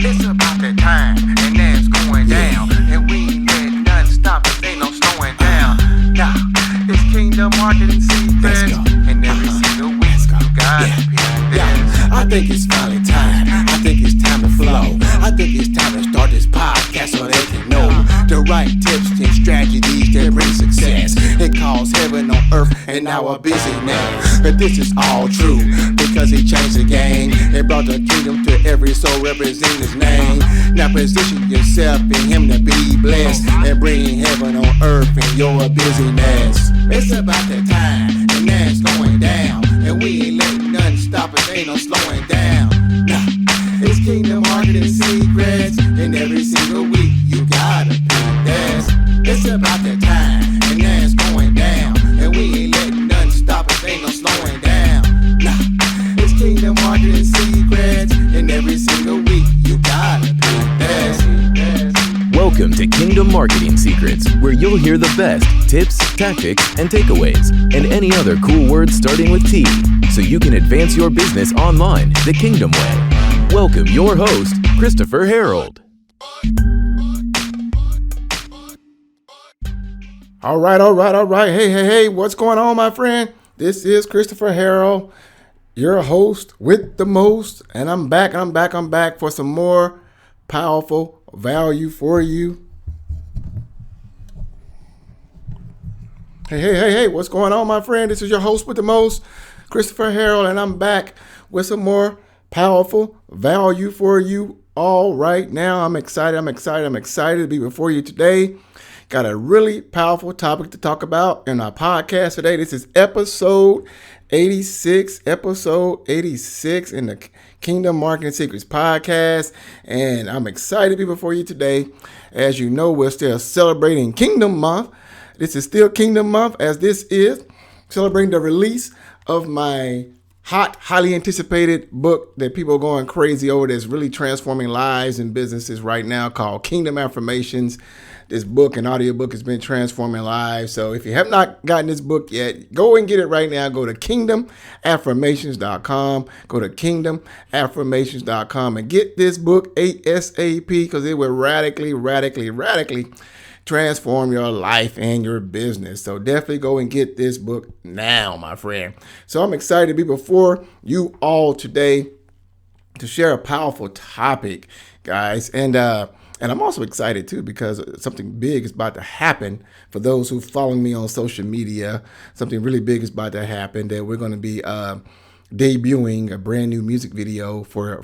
It's about that time, and now it's going down. And we ain't letting nothing stop us, ain't no slowing down. Now, it's Kingdom Marketing Secrets, and every single week you gotta pick this. I think it's finally time. I think it's time to flow. I think it's time to start this podcast so they can know the right tips and strategies that bring success. It calls heaven on earth and our busyness. But this is all true because he changed the game and brought the kingdom to every soul representing his name. Now position yourself in him to be blessed and bring heaven on earth in your busyness. It's about that time and now it's going down. And we ain't letting nothing stop us, ain't no slowing down. Nah, it's Kingdom Marketing Secrets, and every single week you gotta pick this. It's about that time, and now it's going down. And we ain't letting nothing stop us, ain't no slowing down. Nah, it's Kingdom Marketing Secrets, and every single week you gotta pick this. Welcome to Kingdom Marketing Secrets, where you'll hear the best tips, tactics, and takeaways, and any other cool words starting with T, so you can advance your business online the Kingdom way. Welcome your host, Christopher Harold. All right. Hey, what's going on, my friend? This is Christopher Harold, your host with the most, and I'm back for some more powerful value for you. Hey, what's going on, my friend? This is your host with the most, Christopher Harold, and I'm back with some more powerful value for you all right now. I'm excited to be before you today. Got a really powerful topic to talk about in our podcast today. This is episode 86 in the Kingdom Marketing Secrets podcast, and I'm excited to be before you today. As you know, we're still celebrating Kingdom Month. This is still Kingdom Month, as this is celebrating the release of my highly anticipated book that people are going crazy over, that's really transforming lives and businesses right now, called Kingdom Affirmations. This book and audiobook has been transforming lives. So if you have not gotten this book yet, go and get it right now. Go to kingdomaffirmations.com. Go to kingdomaffirmations.com and get this book ASAP, because it will radically transform your life and your business. So definitely go and get this book now, my friend. So I'm excited to be before you all today to share a powerful topic, guys. And I'm also excited too, because something big is about to happen for those who follow me on social media. Something really big is about to happen, that we're going to be debuting a brand new music video for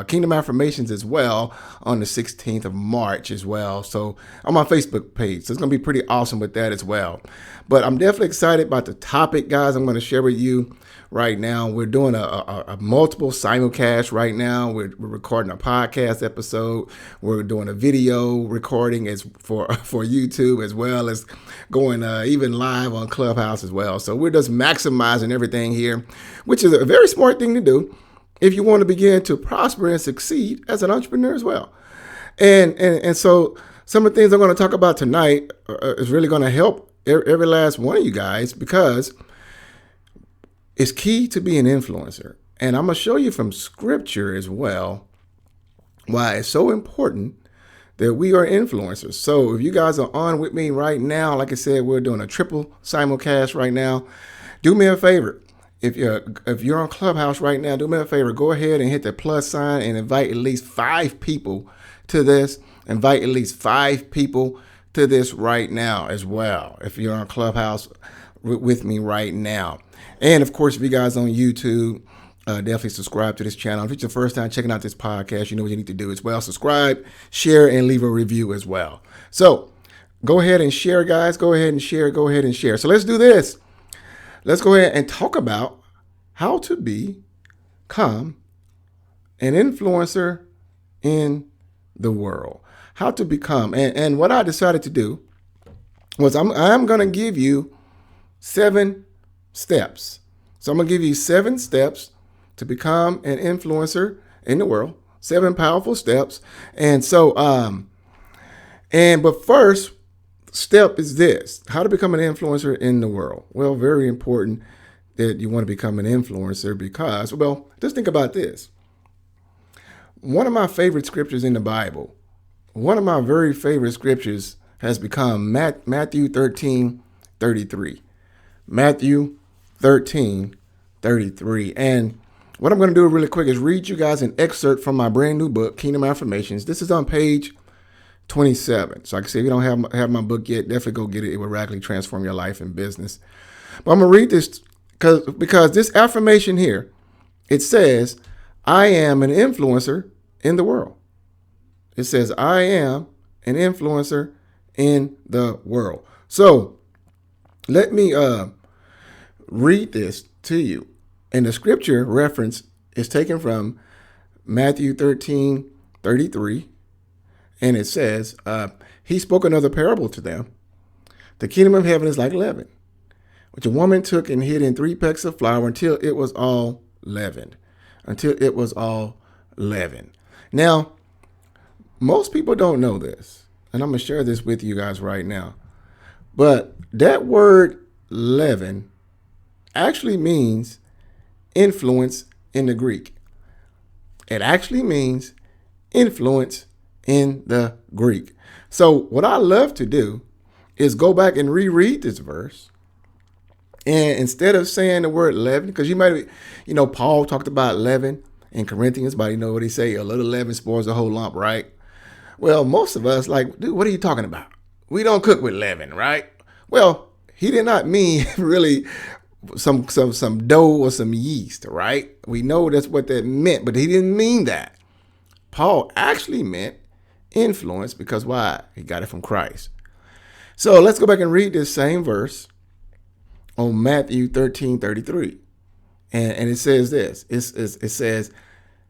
Kingdom Affirmations as well on the 16th of March as well. So on my Facebook page. So it's going to be pretty awesome with that as well. But I'm definitely excited about the topic, guys, I'm going to share with you right now. We're doing a multiple simulcast right now. We're recording a podcast episode. We're doing a video recording as for YouTube, as well as going even live on Clubhouse as well. So we're just maximizing everything here, which is a very smart thing to do if you want to begin to prosper and succeed as an entrepreneur as well. And so some of the things I'm going to talk about tonight is really going to help every last one of you guys, because it's key to be an influencer. And I'm going to show you from scripture as well why it's so important that we are influencers. So if you guys are on with me right now, like I said, we're doing a triple simulcast right now. Do me a favor. If you're on Clubhouse right now, do me a favor. Go ahead and hit the plus sign and invite at least 5 people to this. Invite at least 5 people to this right now as well, if you're on Clubhouse with me right now. And of course, if you guys on YouTube, definitely subscribe to this channel. If it's your first time checking out this podcast, you know what you need to do as well. Subscribe, share, and leave a review as well. So go ahead and share, guys. Go ahead and share. So let's do this. Let's go ahead and talk about how to become an influencer in the world. How to become. And what I decided to do was I'm going to give you 7 steps. So I'm going to give you 7 steps to become an influencer in the world. 7 powerful steps. And so, but first step is this: how to become an influencer in the world. Well, very important that you want to become an influencer, because, well, just think about this. One of my favorite scriptures in the Bible, one of my very favorite scriptures has become Matthew 13:33. Matthew 13:33. And what I'm going to do really quick is read you guys an excerpt from my brand new book, Kingdom Affirmations. This is on page 27. So like I said, if you don't have my book yet, definitely go get it. It will radically transform your life and business. But I'm going to read this because this affirmation here, it says, I am an influencer in the world. It says, I am an influencer in the world. So let me read this to you. And the scripture reference is taken from Matthew 13:33. And it says, he spoke another parable to them. The kingdom of heaven is like leaven, which a woman took and hid in 3 pecks of flour until it was all leavened. Until it was all leavened. Now, most people don't know this, and I'm going to share this with you guys right now. But that word leaven actually means influence in the Greek. It actually means influence in the Greek. So what I love to do is go back and reread this verse. And instead of saying the word leaven, because you might, Paul talked about leaven in Corinthians, but you know what he say? A little leaven spoils the whole lump, right? Well, most of us like, dude, what are you talking about? We don't cook with leaven, right? Well, he did not mean really some dough or some yeast, right? We know that's what that meant, but he didn't mean that. Paul actually meant influence because why? He got it from Christ. So let's go back and read this same verse on Matthew 13:33. And it says this. It says,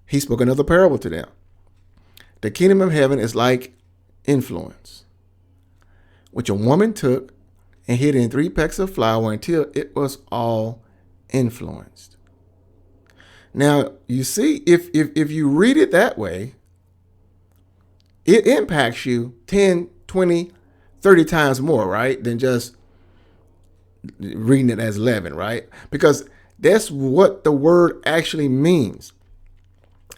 he spoke another parable to them. The kingdom of heaven is like influence, which a woman took and hid in 3 pecks of flour until it was all influenced. Now, you see, if you read it that way, it impacts you 10, 20, 30 times more, right, than just reading it as leaven, right? Because that's what the word actually means.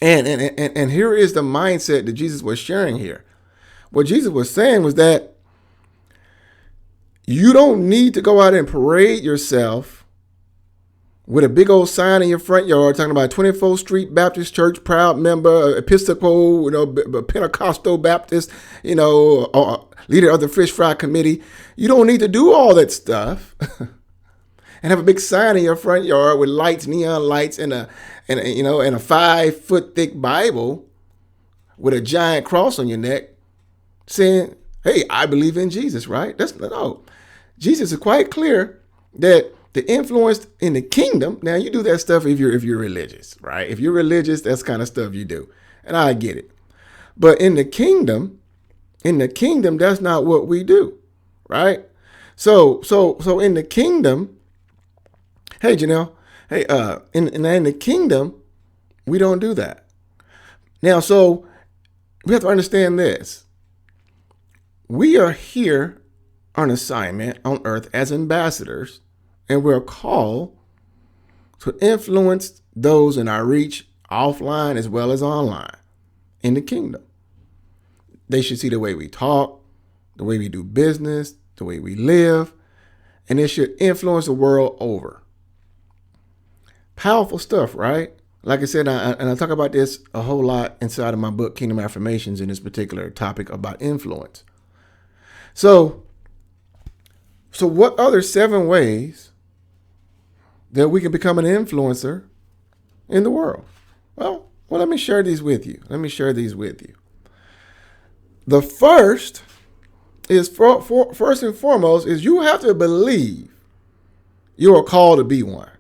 And here is the mindset that Jesus was sharing here. What Jesus was saying was that you don't need to go out and parade yourself with a big old sign in your front yard talking about 24th Street Baptist Church, proud member, Episcopal, Pentecostal Baptist, leader of the Fish Fry Committee. You don't need to do all that stuff and have a big sign in your front yard with lights, neon lights, and a 5-foot thick Bible with a giant cross on your neck saying, hey, I believe in Jesus, right? No. Jesus is quite clear that the influence in the kingdom, now you do that stuff if you're religious, right? If you're religious, that's kind of stuff you do. And I get it. But in the kingdom, that's not what we do, right? So in the kingdom, hey, Janelle, hey, in the kingdom, we don't do that. Now, so we have to understand this. We are here on assignment on earth as ambassadors, and we're called to influence those in our reach offline as well as online in the kingdom. They should see the way we talk, the way we do business, the way we live, and it should influence the world over. Powerful stuff, right? Like I said, and I talk about this a whole lot inside of my book, Kingdom Affirmations, in this particular topic about influence. So what other 7 ways that we can become an influencer in the world? Well, let me share these with you. The first is, first and foremost, is you have to believe you are called to be one.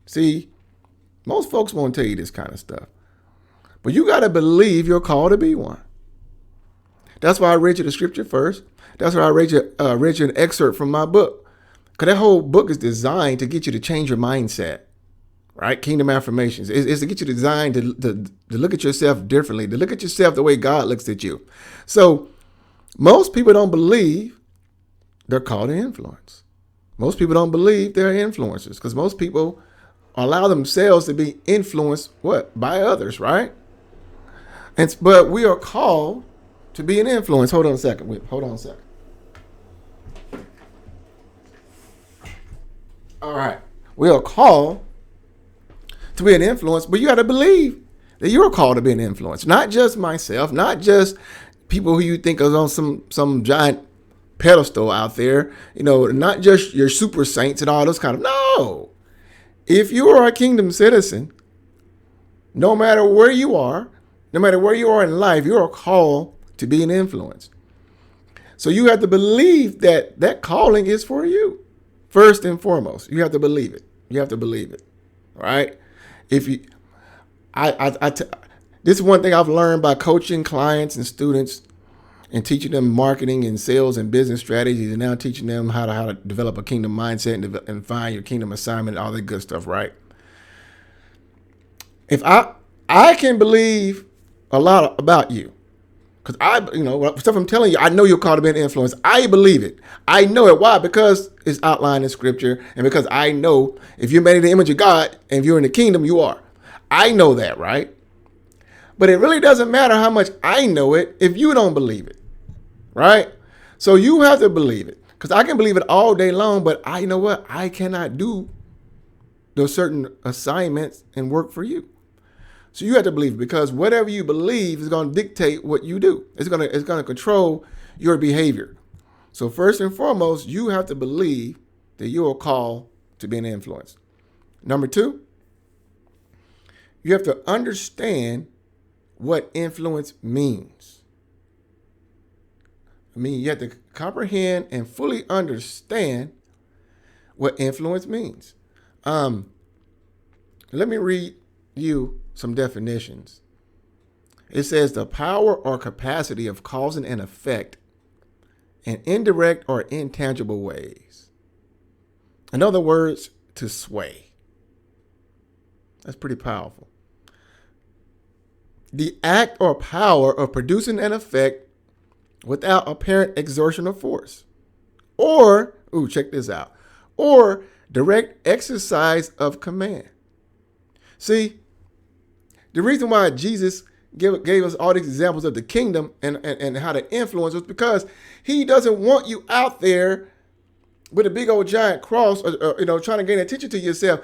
See, most folks won't tell you this kind of stuff, but you got to believe you're called to be one. That's why I read you the scripture first. That's why I read you an excerpt from my book, because that whole book is designed to get you to change your mindset, right? Kingdom Affirmations is to get you designed to look at yourself differently, to look at yourself the way God looks at you. So most people don't believe they're called to influence. Most people don't believe they're influencers because most people allow themselves to be influenced by others, right? But we are called to be an influence. Hold on a second. All right. We are called to be an influence, but you got to believe that you're called to be an influence. Not just myself, not just people who you think is on some giant pedestal out there, not just your super saints and all those kind of. No. If you are a kingdom citizen, no matter where you are in life, you are called to be an influence. So you have to believe that calling is for you. First and foremost, you have to believe it. All right. This is one thing I've learned by coaching clients and students and teaching them marketing and sales and business strategies, and now teaching them how to develop a kingdom mindset and find your kingdom assignment, all that good stuff, right? If I can believe a lot about you, because stuff I'm telling you, I know you're called to be an influence. I believe it. I know it. Why? Because it's outlined in scripture, and because I know if you're made in the image of God and if you're in the kingdom, you are. I know that, right? But it really doesn't matter how much I know it if you don't believe it, right? So you have to believe it, because I can believe it all day long, but you know what? I cannot do those certain assignments and work for you. So you have to believe it, because whatever you believe is going to dictate what you do. It's going to control your behavior. So first and foremost, you have to believe that you are called to be an influence. Number 2, you have to understand what influence means. You have to comprehend and fully understand what influence means. Let me read you some definitions. It says the power or capacity of causing an effect in indirect or intangible ways. In other words, to sway. That's pretty powerful. The act or power of producing an effect without apparent exertion of force. Or, check this out, or direct exercise of command. See, the reason why Jesus gave us all these examples of the kingdom and how to influence was because he doesn't want you out there with a big old giant cross, or trying to gain attention to yourself.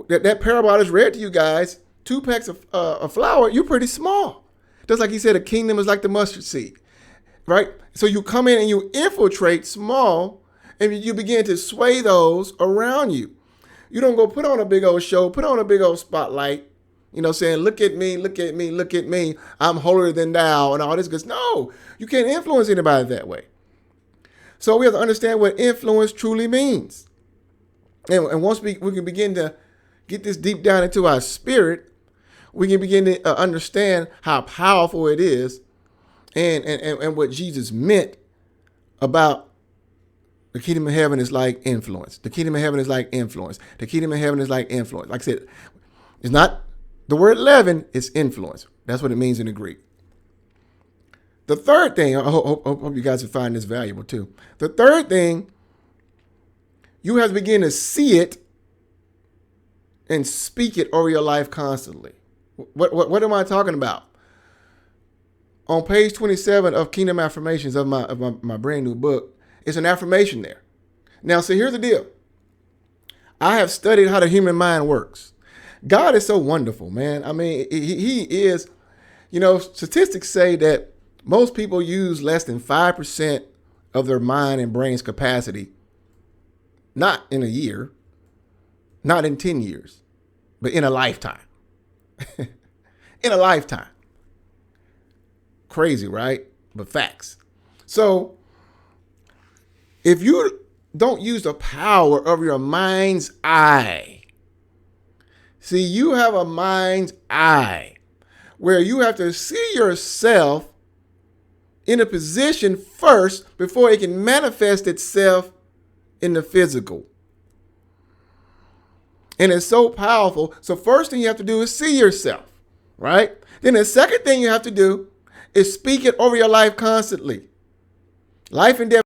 That parable I just read to you guys, 2 packs of flour, you're pretty small. Just like he said, a kingdom is like the mustard seed, right? So you come in and you infiltrate small, and you begin to sway those around you. You don't go put on a big old show, put on a big old spotlight, saying, look at me, look at me, look at me. I'm holier than thou and all this good. No, you can't influence anybody that way. So we have to understand what influence truly means. And once we can begin to get this deep down into our spirit, we can begin to understand how powerful it is and what Jesus meant about the kingdom of heaven is like influence. The kingdom of heaven is like influence. The kingdom of heaven is like influence. Like I said, it's not the word leaven, it's influence. That's what it means in the Greek. The third thing, I hope you guys will find this valuable too. The third thing, you have to begin to see it and speak it over your life constantly. What am I talking about? On page 27 of Kingdom Affirmations of my brand new book, it's an affirmation there. Now, so here's the deal. I have studied how the human mind works. God is so wonderful, man. He is, statistics say that most people use less than 5% of their mind and brain's capacity, not in a year, not in 10 years, but in a lifetime. In a lifetime. Crazy, right? But facts. So if you don't use the power of your mind's eye, see, you have a mind's eye where you have to see yourself in a position first before it can manifest itself in the physical. And it's so powerful. So first thing you have to do is see yourself, right? Then the second thing you have to do is speak it over your life constantly. Life and death